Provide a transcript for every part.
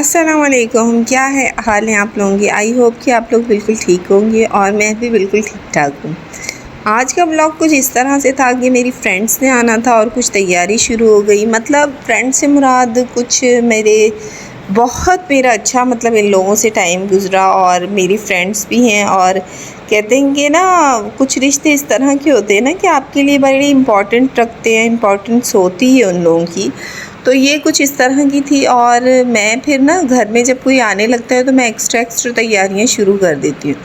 अस्सलामुअलैकुम, क्या है हाल है आप लोगों की। आई होप कि आप लोग बिल्कुल ठीक होंगे और मैं भी बिल्कुल ठीक ठाक हूँ। आज का ब्लॉग कुछ इस तरह से था कि मेरी फ्रेंड्स ने आना था और कुछ तैयारी शुरू हो गई। मतलब फ्रेंड से मुराद कुछ मेरा अच्छा मतलब इन लोगों से टाइम गुज़रा और मेरी फ्रेंड्स भी हैं। और कहते हैं कि ना कुछ रिश्ते इस तरह के होते हैं ना कि आपके लिए बड़ी इम्पोर्टेंट रखते हैं, इम्पोर्टेंस होती है उन लोगों की। तो ये कुछ इस तरह की थी। और मैं फिर ना घर में जब कोई आने लगता है तो मैं एक्स्ट्रा तैयारियां शुरू कर देती हूँ।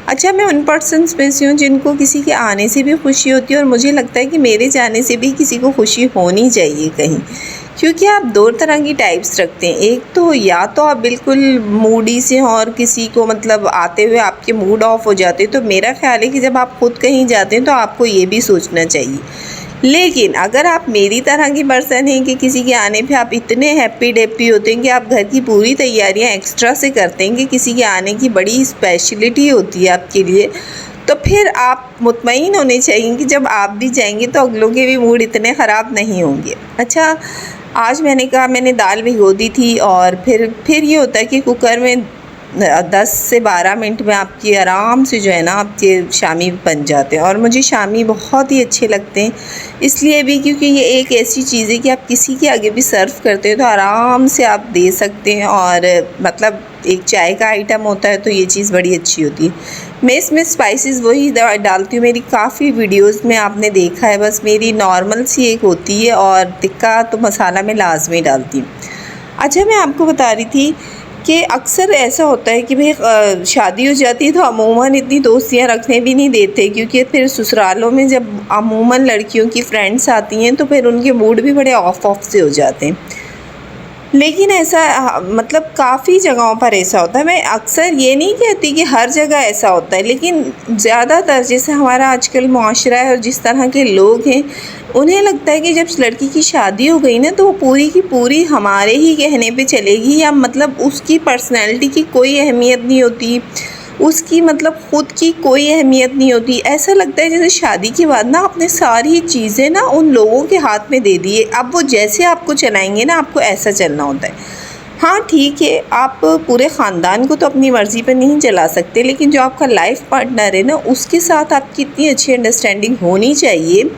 अच्छा, मैं उन पर्सन्स में से हूँ जिनको किसी के आने से भी खुशी होती है और मुझे लगता है कि मेरे जाने से भी किसी को खुशी होनी चाहिए कहीं। क्योंकि आप दो तरह की टाइप्स रखते हैं। एक तो या तो आप बिल्कुल मूडी से हों और किसी को मतलब आते हुए आपके मूड ऑफ हो जाते हैं। तो मेरा ख्याल है कि जब आप खुद कहीं जाते हैं तो आपको ये भी सोचना चाहिए। लेकिन अगर आप मेरी तरह की पर्सन हैं कि किसी के आने पे आप इतने हैप्पी डेप्पी होते हैं कि आप घर की पूरी तैयारियां एक्स्ट्रा से करते हैं कि किसी के आने की बड़ी स्पेशलिटी होती है आपके लिए, तो फिर आप मुतमईन होने चाहिए कि जब आप भी जाएंगे तो अगलों के भी मूड इतने ख़राब नहीं होंगे। अच्छा, आज मैंने कहा मैंने दाल भिगो दी थी और फिर ये होता है कि कुकर में 10 से 12 मिनट में आपकी आराम से जो है ना आपके शामी बन जाते हैं। और मुझे शामी बहुत ही अच्छे लगते हैं, इसलिए भी क्योंकि ये एक ऐसी चीज़ है कि आप किसी के आगे भी सर्व करते हो तो आराम से आप दे सकते हैं। और मतलब एक चाय का आइटम होता है तो ये चीज़ बड़ी अच्छी होती है। मैं इसमें स्पाइसेस वही डालती हूँ, मेरी काफ़ी वीडियोस में आपने देखा है। बस मेरी नॉर्मल सी एक होती है और तिक्का तो मसाला मैं लाजमी डालती हूँ। अच्छा, मैं आपको बता रही थी कि अक्सर ऐसा होता है कि भाई शादी हो जाती है तो अमूमन इतनी दोस्तियां रखने भी नहीं देते, क्योंकि फिर ससुरालों में जब अमूमन लड़कियों की फ्रेंड्स आती हैं तो फिर उनके मूड भी बड़े ऑफ से हो जाते हैं। लेकिन ऐसा मतलब काफ़ी जगहों पर ऐसा होता है। मैं अक्सर ये नहीं कहती कि हर जगह ऐसा होता है, लेकिन ज़्यादातर जैसे हमारा आजकल मुआशरा है और जिस तरह के लोग हैं उन्हें लगता है कि जब लड़की की शादी हो गई ना तो वो पूरी की पूरी हमारे ही कहने पे चलेगी, या मतलब उसकी पर्सनैलिटी की कोई अहमियत नहीं होती, उसकी मतलब ख़ुद की कोई अहमियत नहीं होती। ऐसा लगता है जैसे शादी के बाद ना आपने सारी चीज़ें ना उन लोगों के हाथ में दे दिए, अब वो जैसे आपको चलाएंगे ना आपको ऐसा चलना होता है। हाँ ठीक है, आप पूरे ख़ानदान को तो अपनी मर्ज़ी पर नहीं चला सकते, लेकिन जो आपका लाइफ पार्टनर है ना उसके साथ आपकी इतनी अच्छी अंडरस्टैंडिंग होनी चाहिए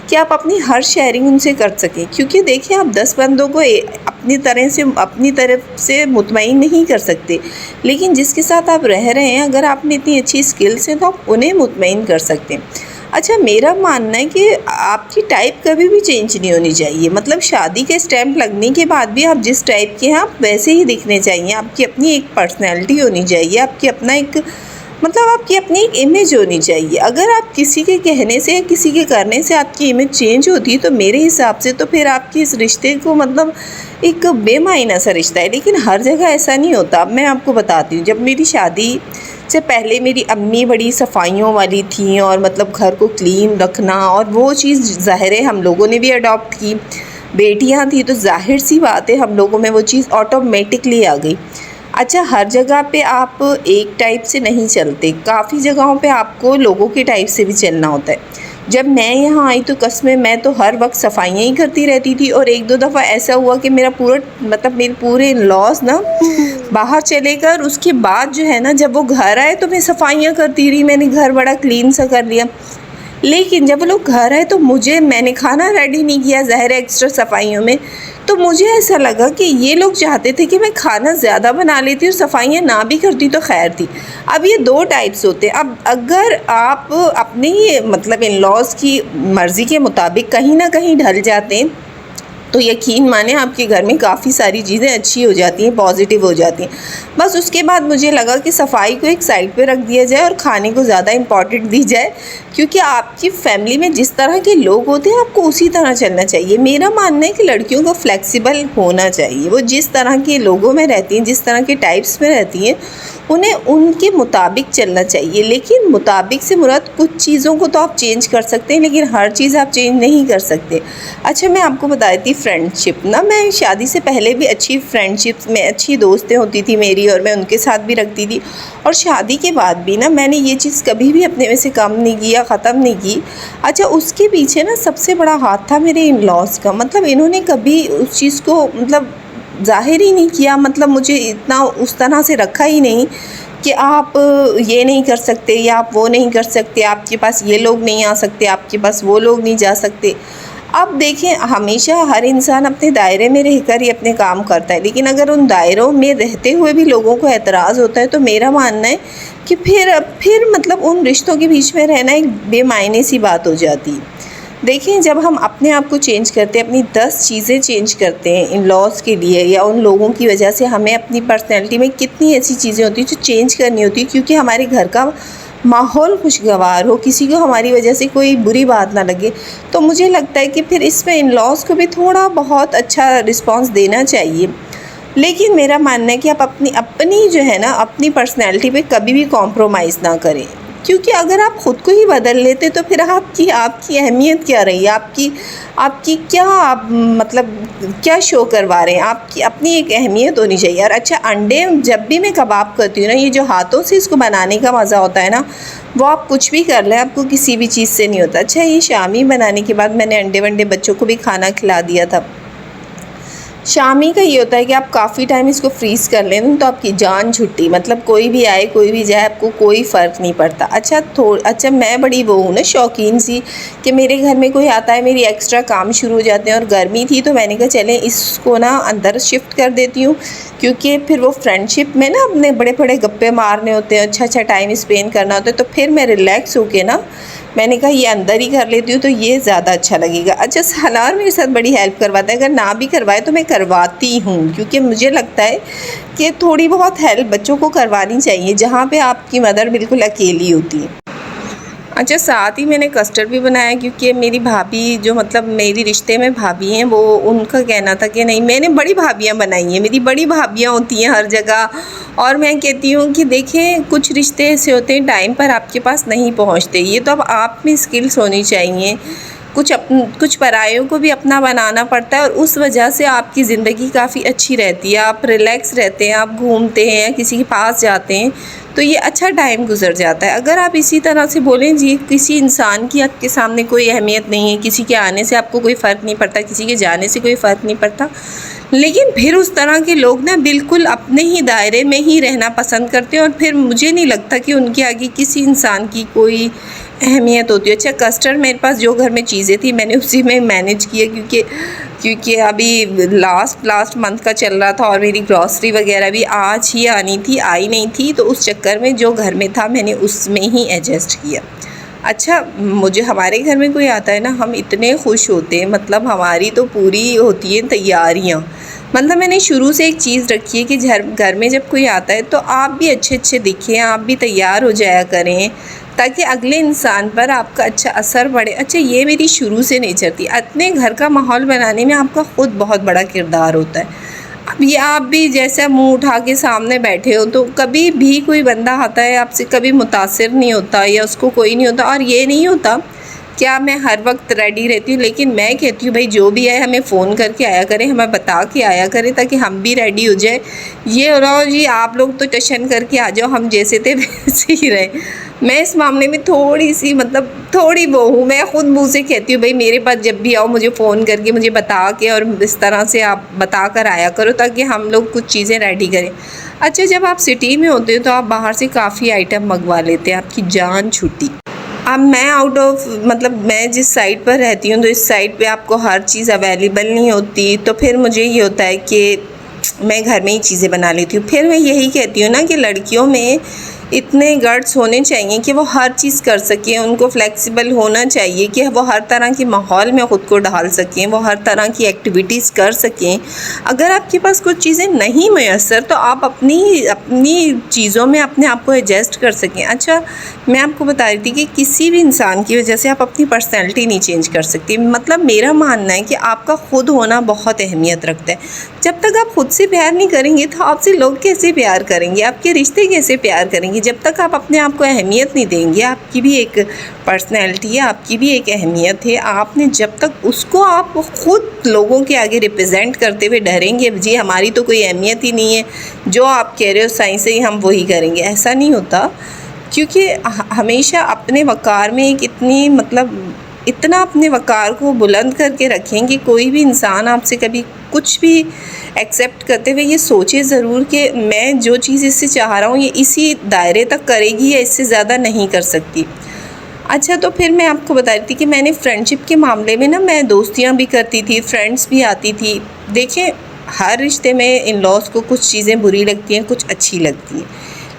कि आप अपनी हर शेयरिंग उनसे कर सकें। क्योंकि देखिए, आप 10 बंदों को अपनी तरफ से मुतमईन नहीं कर सकते, लेकिन जिसके साथ आप रह रहे हैं अगर आप में इतनी अच्छी स्किल्स हैं तो आप उन्हें मुतमईन कर सकते हैं। अच्छा, मेरा मानना है कि आपकी टाइप कभी भी चेंज नहीं होनी चाहिए। मतलब शादी के स्टैम्प लगने के बाद भी आप जिस टाइप के हैं आप वैसे ही दिखने चाहिए। आपकी अपनी एक पर्सनैलिटी होनी चाहिए, आपकी अपना एक मतलब आपकी अपनी एक इमेज होनी चाहिए। अगर आप किसी के कहने से किसी के करने से आपकी इमेज चेंज होती है तो मेरे हिसाब से तो फिर आपके इस रिश्ते को मतलब एक बेमायना सा रिश्ता है। लेकिन हर जगह ऐसा नहीं होता। अब मैं आपको बताती हूँ, जब मेरी शादी से पहले मेरी अम्मी बड़ी सफाइयों वाली थी और मतलब घर को क्लीन रखना, और वो चीज़ ज़ाहिर है हम लोगों ने भी अडॉप्ट की। बेटियाँ थी तो जाहिर सी बात है हम लोगों में वो चीज़ ऑटोमेटिकली आ गई। अच्छा, हर जगह पे आप एक टाइप से नहीं चलते, काफ़ी जगहों पे आपको लोगों के टाइप से भी चलना होता है। जब मैं यहाँ आई तो कसमें मैं तो हर वक्त सफाइयाँ ही करती रहती थी, और एक दो दफ़ा ऐसा हुआ कि मेरे पूरे लॉस ना बाहर चले गए। और उसके बाद जो है ना जब वो घर आए तो मैं सफाइयाँ करती रही, मैंने घर बड़ा क्लीन सा कर लिया। लेकिन जब वो लोग घर आए तो मैंने खाना रेडी नहीं किया, ज़ाहिर है एक्स्ट्रा सफाइयों में। तो मुझे ऐसा लगा कि ये लोग चाहते थे कि मैं खाना ज़्यादा बना लेती और सफाइयाँ ना भी करती तो खैर थी। अब ये दो टाइप्स होते हैं। अब अगर आप अपनी मतलब इन लॉज़ की मर्ज़ी के मुताबिक कहीं ना कहीं ढल जाते हैं तो यकीन माने आपके घर में काफ़ी सारी चीज़ें अच्छी हो जाती हैं, पॉजिटिव हो जाती हैं। बस उसके बाद मुझे लगा कि सफाई को एक साइड पे रख दिया जाए और खाने को ज़्यादा इम्पॉर्टेंट दी जाए, क्योंकि आपकी फैमिली में जिस तरह के लोग होते हैं आपको उसी तरह चलना चाहिए। मेरा मानना है कि लड़कियों को फ्लेक्सिबल होना चाहिए। वो जिस तरह के लोगों में रहती हैं, जिस तरह के टाइप्स में रहती हैं, उन्हें उनके मुताबिक चलना चाहिए। लेकिन मुताबिक से मुराद कुछ चीज़ों को तो आप चेंज कर सकते हैं, लेकिन हर चीज़ आप चेंज नहीं कर सकते। अच्छा, मैं आपको बताई थी फ्रेंडशिप ना, मैं शादी से पहले भी अच्छी फ्रेंडशिप में अच्छी दोस्तें होती थी मेरी, और मैं उनके साथ भी रखती थी। और शादी के बाद भी ना मैंने ये चीज़ कभी भी अपने में से कम नहीं की या ख़त्म नहीं की। अच्छा, उसके पीछे ना सबसे बड़ा हाथ था मेरे इन लॉज़ का। मतलब इन्होंने कभी उस चीज़ को मतलब ज़ाहिर ही नहीं किया, मतलब मुझे इतना उस तरह से रखा ही नहीं कि आप ये नहीं कर सकते या आप वो नहीं कर सकते, आपके पास ये लोग नहीं आ सकते, आपके पास वो लोग नहीं जा सकते। अब देखें, हमेशा हर इंसान अपने दायरे में रहकर ही अपने काम करता है, लेकिन अगर उन दायरों में रहते हुए भी लोगों को एतराज़ होता है तो मेरा मानना है कि फिर मतलब उन रिश्तों के बीच में रहना एक बेमायने सी बात हो जाती है। देखिए, जब हम अपने आप को चेंज करते हैं, अपनी 10 चीज़ें चेंज करते हैं इन लॉज़ के लिए या उन लोगों की वजह से, हमें अपनी पर्सनैलिटी में कितनी ऐसी चीज़ें होती हैं जो चेंज करनी होती है, क्योंकि हमारे घर का माहौल खुशगवार हो, किसी को हमारी वजह से कोई बुरी बात ना लगे। तो मुझे लगता है कि फिर इसमें इन लॉज़ को भी थोड़ा बहुत अच्छा रिस्पॉन्स देना चाहिए। लेकिन मेरा मानना है कि आप अपनी जो है ना, अपनी पर्सनैलिटी पे कभी भी कॉम्प्रोमाइज़ ना करें, क्योंकि अगर आप ख़ुद को ही बदल लेते तो फिर आपकी अहमियत क्या रही? आपकी क्या, आप मतलब क्या शो करवा रहे हैं? आपकी अपनी एक अहमियत होनी चाहिए। और अच्छा, अंडे जब भी मैं कबाब करती हूँ ना, ये जो हाथों से इसको बनाने का मज़ा होता है ना, वो आप कुछ भी कर लें, आपको किसी भी चीज़ से नहीं होता। अच्छा, ये शामी बनाने के बाद मैंने अंडे वंडे बच्चों को भी खाना खिला दिया था। शामी का ये होता है कि आप काफ़ी टाइम इसको फ्रीज़ कर लें तो आपकी जान छुट्टी, मतलब कोई भी आए कोई भी जाए, आपको कोई फ़र्क नहीं पड़ता। अच्छा, मैं बड़ी वो हूँ ना, शौकीन सी, कि मेरे घर में कोई आता है, मेरी एक्स्ट्रा काम शुरू हो जाते हैं। और गर्मी थी तो मैंने कहा चलें इसको ना अंदर शिफ्ट कर देती हूँ, क्योंकि फिर वो फ्रेंडशिप में ना अपने बड़े बड़े गप्पे मारने होते हैं, अच्छा टाइम स्पेंड करना होता है, तो फिर मैं रिलैक्स होके ना, मैंने कहा ये अंदर ही कर लेती हूँ तो ये ज़्यादा अच्छा लगेगा। अच्छा, सालार मेरे साथ बड़ी हेल्प करवाता है, अगर ना भी करवाए तो मैं करवाती हूँ, क्योंकि मुझे लगता है कि थोड़ी बहुत हेल्प बच्चों को करवानी चाहिए जहाँ पे आपकी मदर बिल्कुल अकेली होती है। अच्छा, साथ ही मैंने कस्टर्ड भी बनाया, क्योंकि मेरी भाभी, जो मतलब मेरी रिश्ते में भाभी हैं, वो उनका कहना था कि नहीं, मैंने बड़ी भाभियाँ बनाई हैं, मेरी बड़ी भाभियाँ होती हैं हर जगह। और मैं कहती हूँ कि देखें, कुछ रिश्ते ऐसे होते हैं टाइम पर आपके पास नहीं पहुँचते, ये तो अब आप में स्किल्स होनी चाहिए। कुछ परायों को भी अपना बनाना पड़ता है, और उस वजह से आपकी ज़िंदगी काफ़ी अच्छी रहती है, आप रिलैक्स रहते हैं, आप घूमते हैं या किसी के पास जाते हैं तो ये अच्छा टाइम गुजर जाता है। अगर आप इसी तरह से बोलें जी, किसी इंसान की आपके सामने कोई अहमियत नहीं है, किसी के आने से आपको कोई फ़र्क नहीं पड़ता, किसी के जाने से कोई फ़र्क नहीं पड़ता, लेकिन फिर उस तरह के लोग ना बिल्कुल अपने ही दायरे में ही रहना पसंद करते हैं, और फिर मुझे नहीं लगता कि उनके आगे किसी इंसान की कोई अहमियत होती है। अच्छा, कस्टर्ड मेरे पास जो घर में चीज़ें थी मैंने उसी में मैनेज किया, क्योंकि अभी लास्ट मंथ का चल रहा था और मेरी ग्रॉसरी वगैरह भी आज ही आनी थी, आई नहीं थी, तो उस चक्कर में जो घर में था मैंने उसमें ही एडजस्ट किया। अच्छा, मुझे हमारे घर में कोई आता है ना, हम इतने खुश होते हैं, मतलब हमारी तो पूरी होती हैं तैयारियाँ। मतलब मैंने शुरू से एक चीज़ रखी है कि घर में जब कोई आता है तो आप भी अच्छे दिखें, आप भी तैयार हो जाया करें, ताकि अगले इंसान पर आपका अच्छा असर पड़े। अच्छा, ये मेरी शुरू से नेचर थी। अपने घर का माहौल बनाने में आपका ख़ुद बहुत बड़ा किरदार होता है। अब ये आप भी जैसे मुंह उठा के सामने बैठे हो, तो कभी भी कोई बंदा आता है आपसे, कभी मुतासिर नहीं होता या उसको कोई नहीं होता। और ये नहीं होता क्या मैं हर वक्त रेडी रहती हूँ, लेकिन मैं कहती हूँ भाई जो भी है हमें फ़ोन करके आया करें, हमें बता के आया करें, ताकि हम भी रेडी हो जाए। ये हो रहा हो जी आप लोग तो टशन करके आ जाओ, हम जैसे थे वैसे ही रहे। मैं इस मामले में थोड़ी सी मतलब थोड़ी वो हूँ, मैं ख़ुद मुँह से कहती हूँ भाई मेरे पास जब भी आओ मुझे फ़ोन करके मुझे बता के, और इस तरह से आप बता कर आया करो ताकि हम लोग कुछ चीज़ें रेडी करें। अच्छा, जब आप सिटी में होते हो तो आप बाहर से काफ़ी आइटम मंगवा लेते हैं, आपकी जान छुट्टी। अब मैं मतलब मैं जिस साइड पर रहती हूँ तो इस साइड पे आपको हर चीज़ अवेलेबल नहीं होती, तो फिर मुझे ये होता है कि मैं घर में ही चीज़ें बना लेती हूँ। फिर मैं यही कहती हूँ ना कि लड़कियों में इतने गट्स होने चाहिए कि वो हर चीज़ कर सकें, उनको फ्लेक्सिबल होना चाहिए कि वो हर तरह के माहौल में ख़ुद को ढाल सकें, वो हर तरह की एक्टिविटीज़ कर सकें। अगर आपके पास कुछ चीज़ें नहीं मैसर तो आप अपनी चीज़ों में अपने आप को एडजस्ट कर सकें। अच्छा, मैं आपको बता रही थी कि किसी भी इंसान की वजह से आप अपनी पर्सनैलिटी नहीं चेंज कर सकती। मतलब मेरा मानना है कि आपका ख़ुद होना बहुत अहमियत रखता है। जब तक आप ख़ुद से प्यार नहीं करेंगे तो आपसे लोग कैसे प्यार करेंगे, आपके रिश्ते कैसे प्यार करेंगे। जब तक आप अपने आप को अहमियत नहीं देंगे, आपकी भी एक पर्सनैलिटी है, आपकी भी एक अहमियत है, आपने जब तक उसको आप ख़ुद लोगों के आगे रिप्रेजेंट करते हुए डरेंगे जी हमारी तो कोई अहमियत ही नहीं है, जो आप कह रहे हो सही से ही हम वही करेंगे, ऐसा नहीं होता। क्योंकि हमेशा अपने वक़ार में एक इतनी मतलब इतना अपने वक़ार को बुलंद करके रखें कि कोई भी इंसान आपसे कभी कुछ भी एक्सेप्ट करते हुए ये सोचे ज़रूर कि मैं जो चीज़ इससे चाह रहा हूँ ये इसी दायरे तक करेगी या इससे ज़्यादा नहीं कर सकती। अच्छा, तो फिर मैं आपको बता रही थी कि मैंने फ्रेंडशिप के मामले में ना मैं दोस्तियाँ भी करती थी, फ्रेंड्स भी आती थी। देखें, हर रिश्ते में इन लॉज़ को कुछ चीज़ें बुरी लगती हैं, कुछ अच्छी लगती हैं,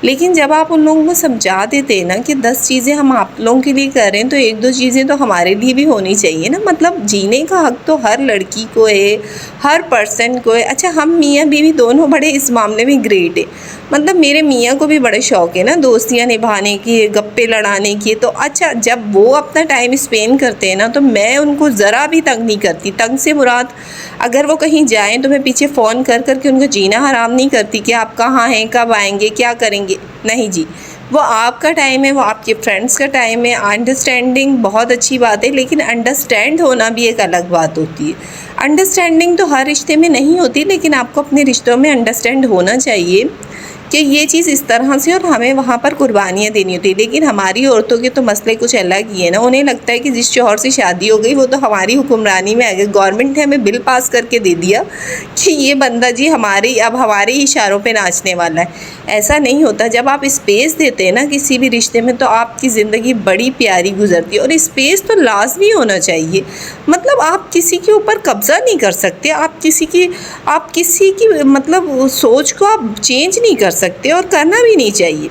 लेकिन जब आप उन लोगों को समझा देते हैं ना कि 10 चीज़ें हम आप लोगों के लिए कर रहे हैं तो 1-2 चीज़ें तो हमारे लिए भी होनी चाहिए ना। मतलब जीने का हक़ तो हर लड़की को है, हर पर्सन को है। अच्छा, हम मियाँ बीवी दोनों बड़े इस मामले में ग्रेट है। मतलब मेरे मियाँ को भी बड़े शौक़ है ना दोस्तियाँ निभाने की, गप्पे लड़ाने की। तो अच्छा, जब वो अपना टाइम स्पेंड करते हैं ना तो मैं उनको ज़रा भी तंग नहीं करती। तंग से मुराद, अगर वो कहीं जाएँ तो मैं पीछे फ़ोन कर कर के उनको जीना हराम नहीं करती कि आप कहाँ हैं, कब आएँगे, क्या करेंगे। नहीं जी, वो आपका टाइम है, वो आपके फ्रेंड्स का टाइम है। अंडरस्टैंडिंग बहुत अच्छी बात है, लेकिन अंडरस्टैंड होना भी एक अलग बात होती है। अंडरस्टैंडिंग तो हर रिश्ते में नहीं होती, लेकिन आपको अपने रिश्तों में अंडरस्टैंड होना चाहिए कि ये चीज़ इस तरह से और हमें वहाँ पर कुर्बानियाँ देनी होती है। लेकिन हमारी औरतों के तो मसले कुछ अलग ही है ना। उन्हें लगता है कि जिस शौहर से शादी हो गई वो तो हमारी हुक्मरानी में आ गई। गवर्नमेंट ने हमें बिल पास करके दे दिया कि ये बंदा जी अब हमारे ही इशारों पे नाचने वाला है। ऐसा नहीं होता। जब आप स्पेस देते हैं ना किसी भी रिश्ते में तो आपकी ज़िंदगी बड़ी प्यारी गुजरती है। और स्पेस तो लाजमी होना चाहिए। मतलब आप किसी के ऊपर कब्ज़ा नहीं कर सकते, आप किसी की मतलब सोच को आप चेंज नहीं कर सकते और करना भी नहीं चाहिए।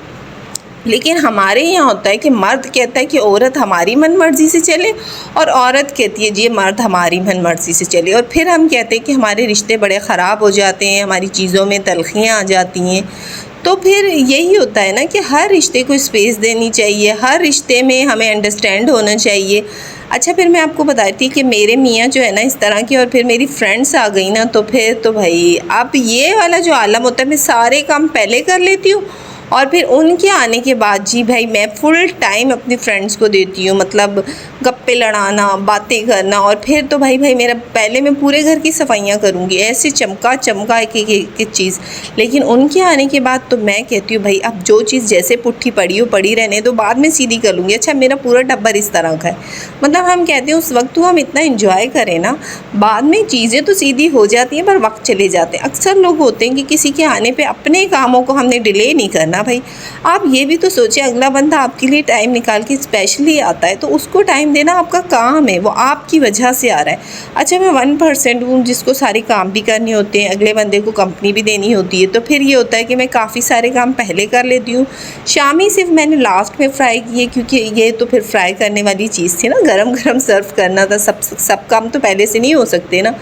लेकिन हमारे यहाँ होता है कि मर्द कहता है कि औरत हमारी मन मर्ज़ी से चले और औरत कहती है जी मर्द हमारी मन मर्ज़ी से चले। और फिर हम कहते हैं कि हमारे रिश्ते बड़े ख़राब हो जाते हैं, हमारी चीज़ों में तलखियाँ आ जाती हैं। तो फिर यही होता है ना कि हर रिश्ते को स्पेस देनी चाहिए, हर रिश्ते में हमें अंडरस्टैंड होना चाहिए। अच्छा, फिर मैं आपको बताई थी कि मेरे मियाँ जो है ना इस तरह की, और फिर मेरी फ्रेंड्स आ गई ना तो फिर तो भाई अब ये वाला जो आलम होता है, मैं सारे काम पहले कर लेती हूँ और फिर उनके आने के बाद जी भाई मैं फुल टाइम अपनी फ्रेंड्स को देती हूँ। मतलब गप्पे लड़ाना, बातें करना। और फिर तो भाई मेरा पहले मैं पूरे घर की सफाइयाँ करूँगी, ऐसे चमका चमका एक चीज़। लेकिन उनके आने के बाद तो मैं कहती हूँ भाई अब जो चीज़ जैसे पुट्ठी पड़ी हो पड़ी रहने दो, बाद में सीधी कर लूँगी। अच्छा, मेरा पूरा टब्बर इस तरह का है। मतलब हम कहते हैं उस वक्त तो हम इतना इंजॉय करें ना, बाद में चीज़ें तो सीधी हो जाती हैं पर वक्त चले जाते हैं। अक्सर लोग होते हैं कि किसी के आने पर अपने कामों को हमने डिले नहीं करना। भाई आप ये भी तो सोचिए, अगला बंदा आपके लिए टाइम निकाल के स्पेशली आता है तो उसको टाइम देना आपका काम है, वो आपकी वजह से आ रहा है। अच्छा, मैं 1% हूँ जिसको सारे काम भी करने होते हैं, अगले बंदे को कंपनी भी देनी होती है। तो फिर ये होता है कि मैं काफ़ी सारे काम पहले कर लेती हूँ, शामी सिर्फ मैंने लास्ट में फ्राई किए, क्योंकि ये तो फिर फ्राई करने वाली चीज़ थी ना, गरम गरम सर्व करना था। सब काम तो पहले से नहीं हो सकते ना।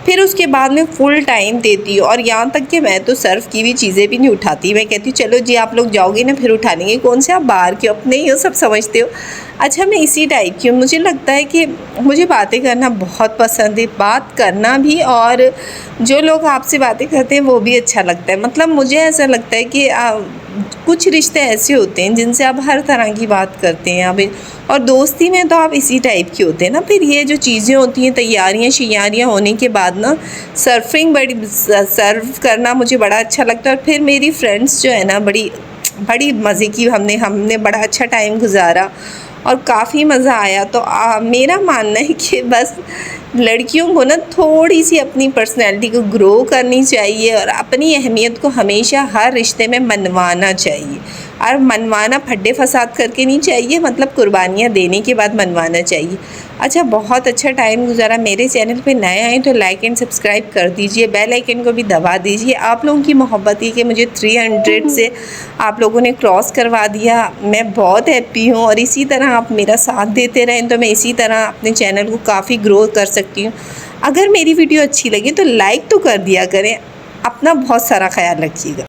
फिर उसके बाद में फ़ुल टाइम देती हूँ और यहाँ तक कि मैं तो सर्व की हुई चीज़ें भी नहीं उठाती। मैं कहती हूँ चलो जी आप लोग जाओगे ना फिर उठा लेंगे, कौन से आप बाहर के अपने ही हो, सब समझते हो। अच्छा, मैं इसी टाइप की हूँ। मुझे लगता है कि मुझे बातें करना बहुत पसंद है, बात करना भी, और जो लोग आपसे बातें करते हैं वो भी अच्छा लगता है। मतलब मुझे ऐसा लगता है कि कुछ रिश्ते ऐसे होते हैं जिनसे आप हर तरह की बात करते हैं आप, और दोस्ती में तो आप इसी टाइप के होते हैं ना। फिर ये जो चीज़ें होती हैं तैयारियाँ शियारियाँ होने के बाद ना सर्व करना मुझे बड़ा अच्छा लगता है। और फिर मेरी फ्रेंड्स जो है ना बड़ी मज़े की, हमने बड़ा अच्छा टाइम गुजारा और काफ़ी मज़ा आया। तो मेरा मानना है कि बस लड़कियों को ना थोड़ी सी अपनी पर्सनैलिटी को ग्रो करनी चाहिए और अपनी अहमियत को हमेशा हर रिश्ते में मनवाना चाहिए। और मनवाना फड्डे फसाद करके नहीं चाहिए, मतलब कुर्बानियाँ देने के बाद मनवाना चाहिए। अच्छा, बहुत अच्छा टाइम गुजारा। मेरे चैनल पे नए आए तो लाइक एंड सब्सक्राइब कर दीजिए, बेल आइकन को भी दबा दीजिए। आप लोगों की मोहब्बत ही कि मुझे 300 से आप लोगों ने क्रॉस करवा दिया, मैं बहुत हैप्पी हूँ। और इसी तरह आप मेरा साथ देते रहें तो मैं इसी तरह अपने चैनल को काफ़ी ग्रो कर सकती हूँ। अगर मेरी वीडियो अच्छी लगी तो लाइक तो कर दिया करें। अपना बहुत सारा ख्याल रखिएगा।